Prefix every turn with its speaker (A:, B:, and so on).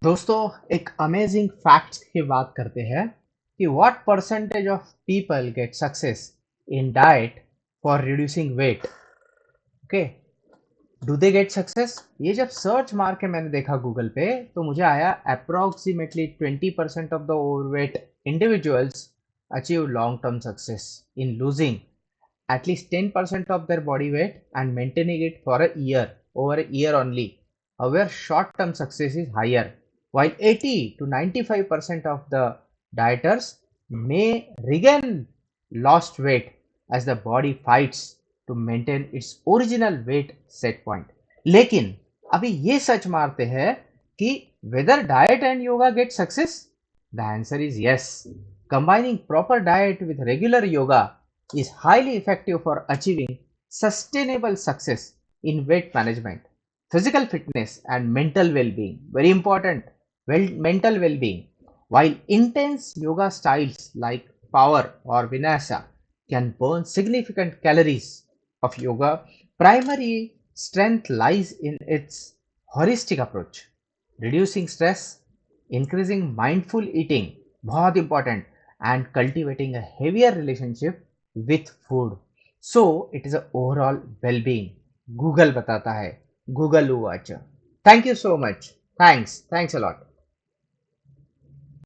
A: दोस्तों एक amazing facts की बात करते हैं कि what percentage of people get success in diet for reducing weight. Okay, do they get success? ये जब सर्च मार के मैंने देखा गूगल पे तो मुझे आया approximately 20% of the overweight individuals achieve long term success in losing at least 10% of their body weight and maintaining it for a year, over a year only. However, short-term success is higher, while 80 to 95% of the dieters may regain lost weight as the body fights to maintain its original weight set point. लेकिन अभी ये सच मारते हैं कि whether diet and yoga get success? The answer is yes. Combining proper diet with regular yoga is highly effective for achieving sustainable success in weight management, physical fitness, and mental well being. Very important, mental well being. While intense yoga styles like power or vinyasa can burn significant calories of yoga, primary strength lies in its holistic approach, reducing stress, increasing mindful eating, बहुत important, and cultivating a heavier relationship with food. So it is a overall well-being. Google बताता है, Google watch. Thank you so much. Thanks a lot.